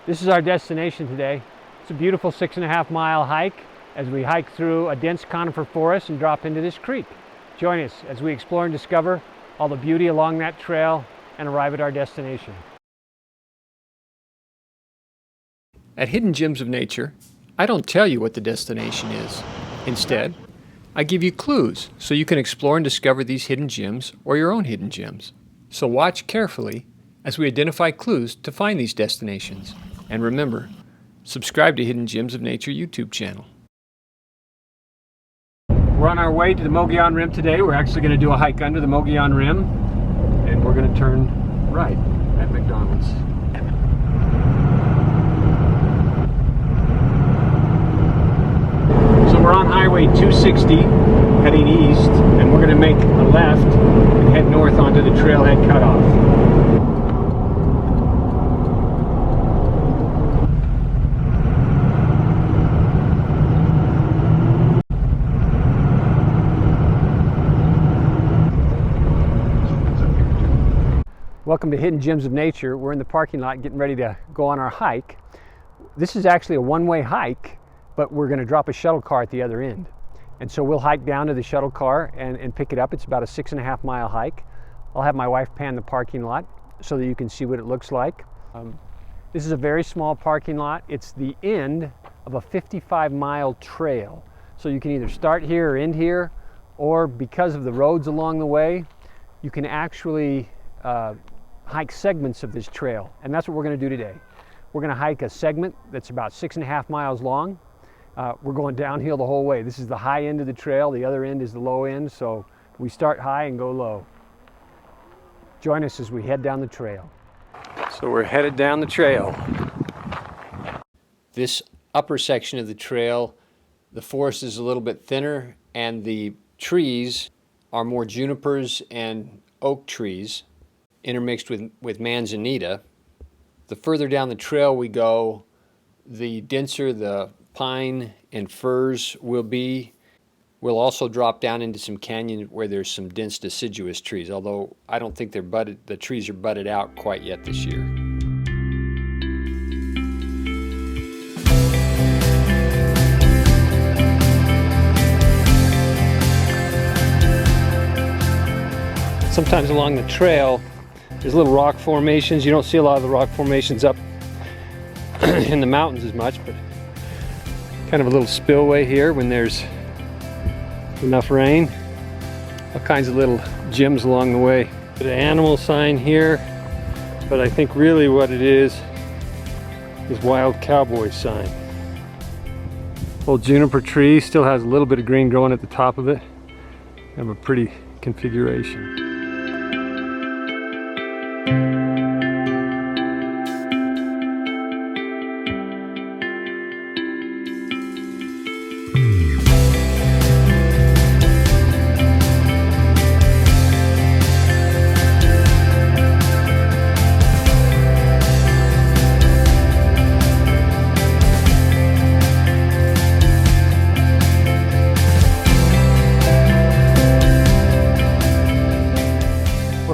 This is our destination today. It's a beautiful 6.5-mile hike as we hike through a dense conifer forest and drop into this creek. Join us as we explore and discover all the beauty along that trail and arrive at our destination. At Hidden Gems of Nature, I don't tell you what the destination is. Instead, I give you clues so you can explore and discover these hidden gems or your own hidden gems. So watch carefully as we identify clues to find these destinations. And remember, subscribe to Hidden Gems of Nature YouTube channel. We're on our way to the Mogollon Rim today. We're actually going to do a hike under the Mogollon Rim, and we're going to turn right at McDonald's. So we're on Highway 260 heading east, and we're going to make a left and head north onto the trailhead cutoff. Welcome to Hidden Gems of Nature. We're in the parking lot getting ready to go on our hike. This is actually a one-way hike, but we're going to drop a shuttle car at the other end. And so we'll hike down to the shuttle car and pick it up. It's about a 6.5-mile hike. I'll have my wife pan the parking lot so that you can see what it looks like. This is a very small parking lot. It's the end of a 55-mile trail. So you can either start here or end here, or because of the roads along the way, you can actually hike segments of this trail, and that's what we're going to do today. We're going to hike a segment that's about 6.5 miles long. We're going downhill the whole way. This is the high end of the trail, the other end is the low end, so we start high and go low. Join us as we head down the trail. So we're headed down the trail. This upper section of the trail, the forest is a little bit thinner and the trees are more junipers and oak trees intermixed with manzanita. The further down the trail we go, the denser the pine and firs will be. We'll also drop down into some canyon where there's some dense deciduous trees, although I don't think the trees are budded out quite yet this year. Sometimes along the trail, there's little rock formations. You don't see a lot of the rock formations up in the mountains as much, but kind of a little spillway here when there's enough rain. All kinds of little gems along the way. An animal sign here, but I think really what it is wild cowboy sign. Old juniper tree still has a little bit of green growing at the top of it. Have a pretty configuration.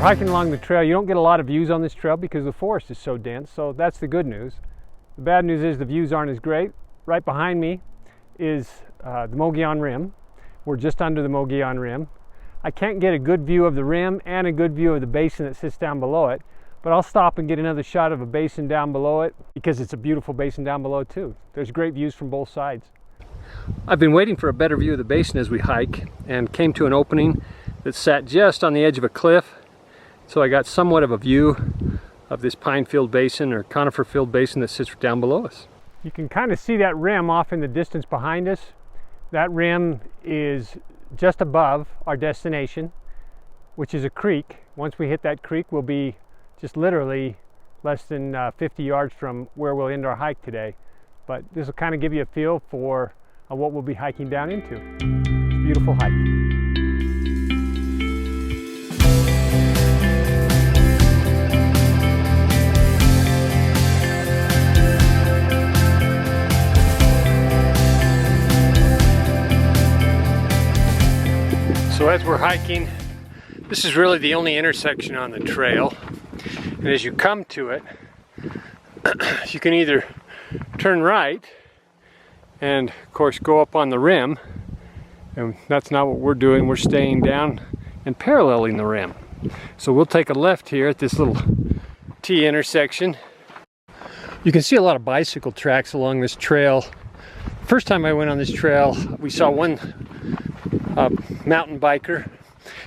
Hiking along the trail, you don't get a lot of views on this trail because the forest is so dense, so that's the good news. The bad news is the views aren't as great. Right behind me is the Mogollon Rim. We're just under the Mogollon Rim. I can't get a good view of the rim and a good view of the basin that sits down below it, but I'll stop and get another shot of a basin down below it because it's a beautiful basin down below too. There's great views from both sides. I've been waiting for a better view of the basin as we hike and came to an opening that sat just on the edge of a cliff. So I got somewhat of a view of this pine-filled basin or conifer-filled basin that sits down below us. You can kind of see that rim off in the distance behind us. That rim is just above our destination, which is a creek. Once we hit that creek, we'll be just literally less than 50 yards from where we'll end our hike today. But this will kind of give you a feel for what we'll be hiking down into. It's a beautiful hike. So as we're hiking, this is really the only intersection on the trail. And as you come to it, you can either turn right and of course go up on the rim, and that's not what we're doing. We're staying down and paralleling the rim. So we'll take a left here at this little T intersection. You can see a lot of bicycle tracks along this trail. First time I went on this trail, we saw one mountain biker.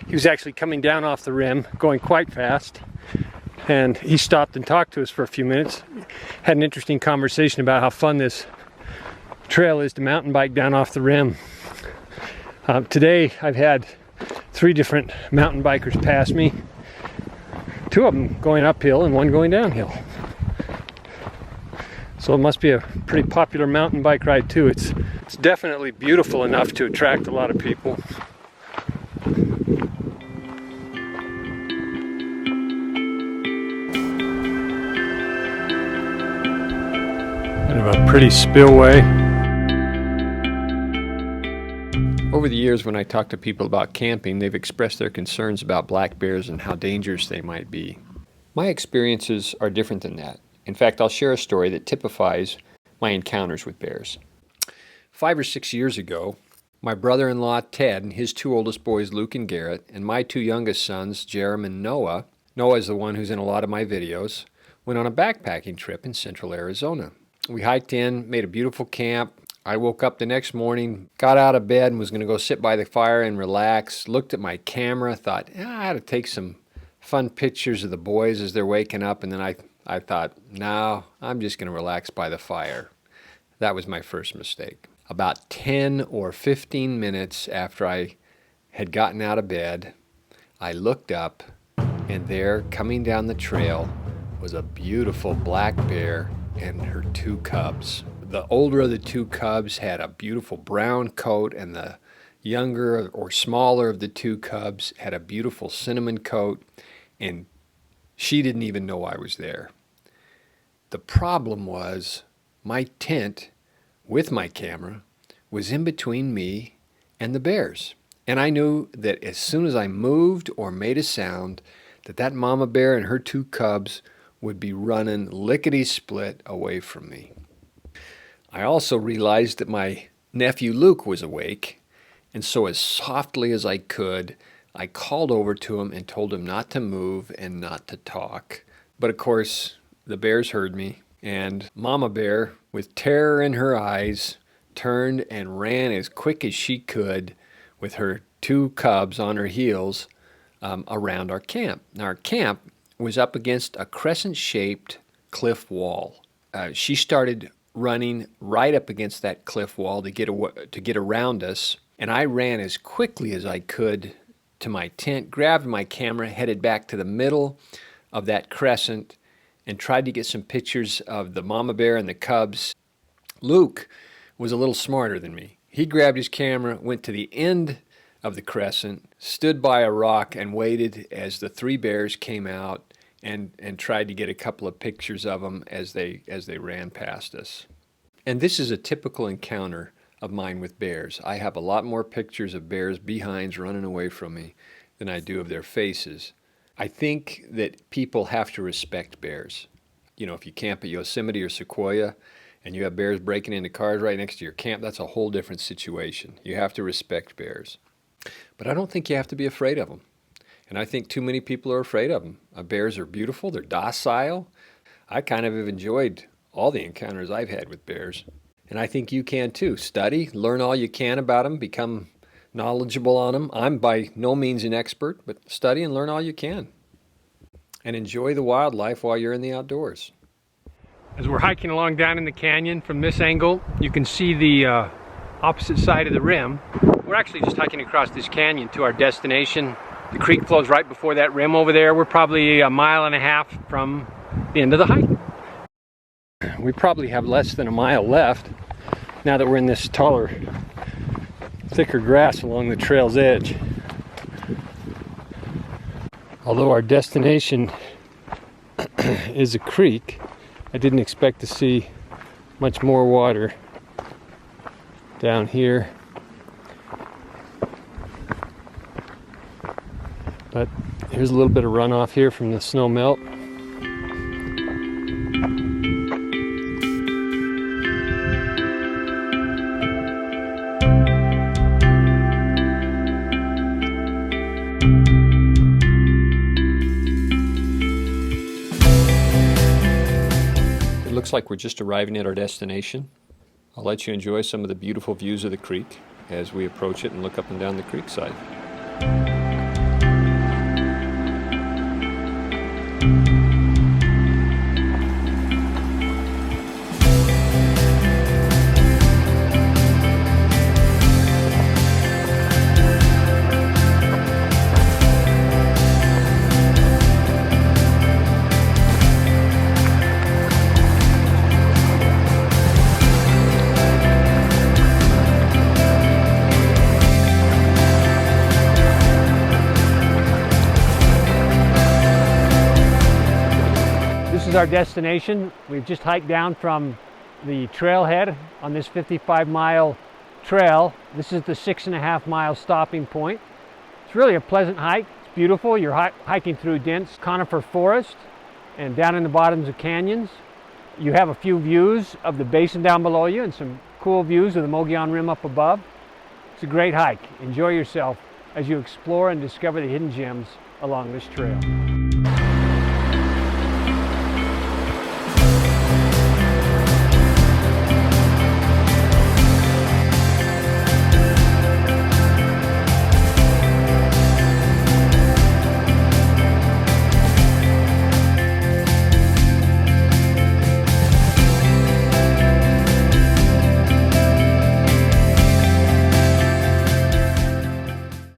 He was actually coming down off the rim, going quite fast. And he stopped and talked to us for a few minutes. Had an interesting conversation about how fun this trail is to mountain bike down off the rim. Today I've had 3 different mountain bikers pass me. 2 of them going uphill and 1 going downhill. So it must be a pretty popular mountain bike ride too. It's definitely beautiful enough to attract a lot of people. Kind of a pretty spillway. Over the years, when I talk to people about camping, they've expressed their concerns about black bears and how dangerous they might be. My experiences are different than that. In fact, I'll share a story that typifies my encounters with bears. 5 or 6 years ago, my brother-in-law Ted and his 2 oldest boys, Luke and Garrett, and my 2 youngest sons, Jerem and Noah — Noah's the one who's in a lot of my videos — went on a backpacking trip in central Arizona. We hiked in, made a beautiful camp. I woke up the next morning, got out of bed and was going to go sit by the fire and relax. Looked at my camera, thought, I had to take some fun pictures of the boys as they're waking up. And then I thought, no, I'm just going to relax by the fire. That was my first mistake. About 10 or 15 minutes after I had gotten out of bed, I looked up, and there, coming down the trail, was a beautiful black bear and her 2 cubs. The older of the 2 cubs had a beautiful brown coat, and the younger or smaller of the 2 cubs had a beautiful cinnamon coat, and she didn't even know I was there. The problem was my tent with my camera was in between me and the bears. And I knew that as soon as I moved or made a sound, that mama bear and her 2 cubs would be running lickety-split away from me. I also realized that my nephew Luke was awake, and so as softly as I could, I called over to him and told him not to move and not to talk. But of course, the bears heard me, and Mama Bear, with terror in her eyes, turned and ran as quick as she could with her 2 cubs on her heels around our camp. Now, our camp was up against a crescent-shaped cliff wall. She started running right up against that cliff wall to get around us, and I ran as quickly as I could to my tent, grabbed my camera, headed back to the middle of that crescent, and tried to get some pictures of the mama bear and the cubs. Luke was a little smarter than me. He grabbed his camera, went to the end of the crescent, stood by a rock, and waited as the 3 bears came out and tried to get a couple of pictures of them as they ran past us. And this is a typical encounter of mine with bears. I have a lot more pictures of bears' behinds running away from me than I do of their faces. I think that people have to respect bears. You know, if you camp at Yosemite or Sequoia and you have bears breaking into cars right next to your camp, that's a whole different situation. You have to respect bears. But I don't think you have to be afraid of them. And I think too many people are afraid of them. Bears are beautiful. They're docile. I kind of have enjoyed all the encounters I've had with bears. And I think you can too. Study, learn all you can about them, become knowledgeable on them. I'm by no means an expert, but study and learn all you can. And enjoy the wildlife while you're in the outdoors. As we're hiking along down in the canyon from this angle, you can see the opposite side of the rim. We're actually just hiking across this canyon to our destination. The creek flows right before that rim over there. We're probably 1.5 miles from the end of the hike. We probably have less than 1 mile left now that we're in this taller, thicker grass along the trail's edge. Although our destination is a creek, I didn't expect to see much more water down here. But here's a little bit of runoff here from the snow melt. like we're just arriving at our destination. I'll let you enjoy some of the beautiful views of the creek as we approach it and look up and down the creek side. This is our destination. We've just hiked down from the trailhead on this 55-mile trail. This is the 6.5-mile stopping point. It's really a pleasant hike. It's beautiful. You're hiking through dense conifer forest and down in the bottoms of canyons. You have a few views of the basin down below you and some cool views of the Mogollon Rim up above. It's a great hike. Enjoy yourself as you explore and discover the hidden gems along this trail.